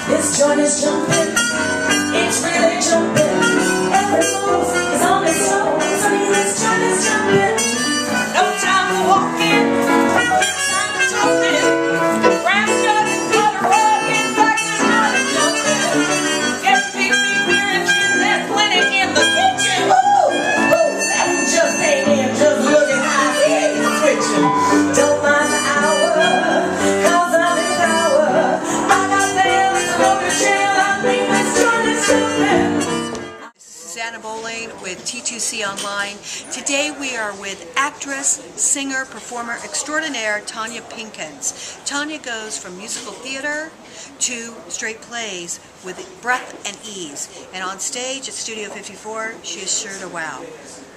This joint is jumping, it's really jumping. Every move is on its toes. I mean, this joint is jumping. No time for walking, no time for talking. Grab shut and cut a rug. In fact, this joint is jumping. Get big beer and gin, there's plenty in the kitchen. Ooh, that one just ain't in, just looking high. It's switching. Don't mind the hour, 'cause I'm in power. I got them in the loaded shell. I think this joint is jumping. Susanna Bowling with T2C Online. Today we are with actress, singer, performer extraordinaire Tonya Pinkins. Tonya goes from musical theater to straight plays with breath and ease. And on stage at Studio 54, she is sure to wow.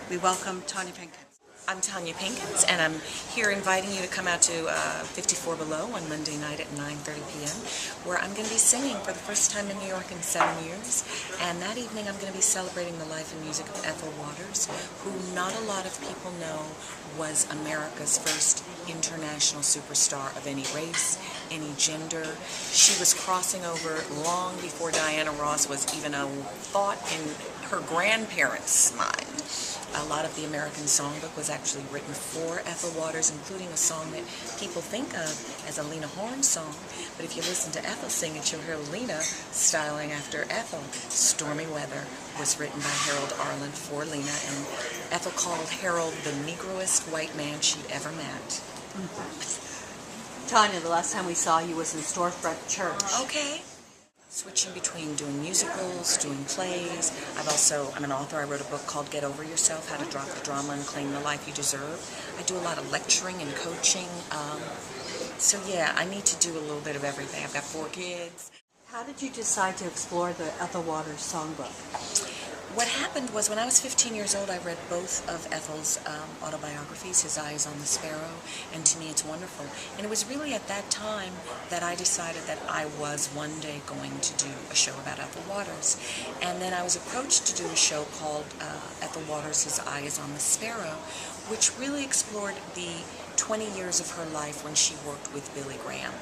We welcome Tonya Pinkins. I'm Tonya Pinkins, and I'm here inviting you to come out to 54 Below on Monday night at 9:30 p.m., where I'm going to be singing for the first time in New York in 7 years. And that evening I'm going to be celebrating the life and music of Ethel Waters, who not a lot of people know was America's first international superstar of any race, any gender. She was crossing over long before Diana Ross was even a thought in her grandparents' mind. A lot of the American songbook was actually written for Ethel Waters, including a song that people think of as a Lena Horne song. But if you listen to Ethel sing it, you'll hear Lena styling after Ethel. Stormy Weather was written by Harold Arlen for Lena, and Ethel called Harold the Negroest white man she'd ever met. Tonya, the last time we saw you was in Storefront Church. Okay. Switching between doing musicals, doing plays. I'm an author. I wrote a book called Get Over Yourself, How to Drop the Drama and Claim the Life You Deserve. I do a lot of lecturing and coaching. So yeah, I need to do a little bit of everything. I've got 4 kids. How did you decide to explore the Ethel Waters songbook? What happened was when I was 15 years old, I read both of Ethel's autobiographies, His Eyes on the Sparrow, and To Me It's Wonderful. And it was really at that time that I decided that I was one day going to do a show about Ethel Waters. And then I was approached to do a show called Ethel Waters, His Eyes on the Sparrow, which really explored the 20 years of her life when she worked with Billy Graham.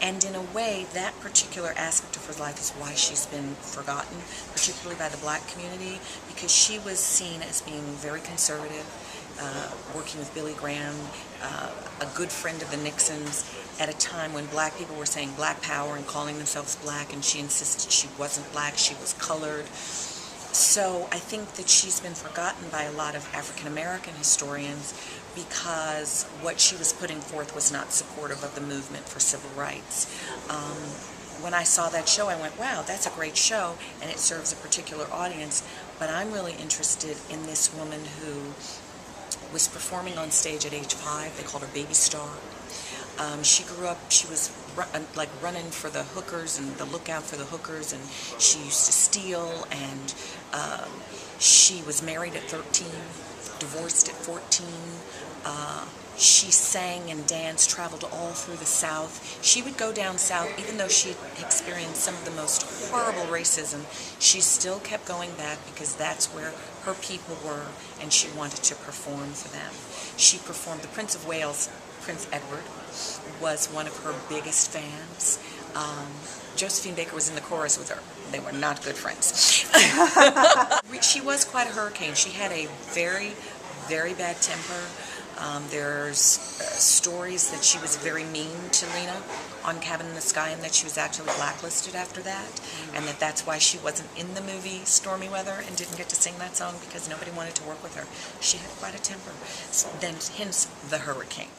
And in a way, that particular aspect of her life is why she's been forgotten, particularly by the black community, because she was seen as being very conservative, working with Billy Graham, a good friend of the Nixons, at a time when black people were saying black power and calling themselves black, and she insisted she wasn't black, she was colored. So I think that she's been forgotten by a lot of African American historians because what she was putting forth was not supportive of the movement for civil rights. When I saw that show, I went, wow, that's a great show, and it serves a particular audience, but I'm really interested in this woman who was performing on stage at age 5. They called her Baby Star. She grew up, she was running for the hookers and the lookout for the hookers, and she used to steal, and she was married at 13, divorced at 14. She sang and danced, traveled all through the South. She would go down south, even though she had experienced some of the most horrible racism, she still kept going back because that's where her people were, and she wanted to perform for them. She performed, the Prince of Wales, Prince Edward, was one of her biggest fans. Josephine Baker was in the chorus with her. They were not good friends. She was quite a hurricane. She had a very, very bad temper. There's stories that she was very mean to Lena on Cabin in the Sky, and that she was actually blacklisted after that, and that's why she wasn't in the movie Stormy Weather and didn't get to sing that song, because nobody wanted to work with her. She had quite a temper. Then, hence the hurricane.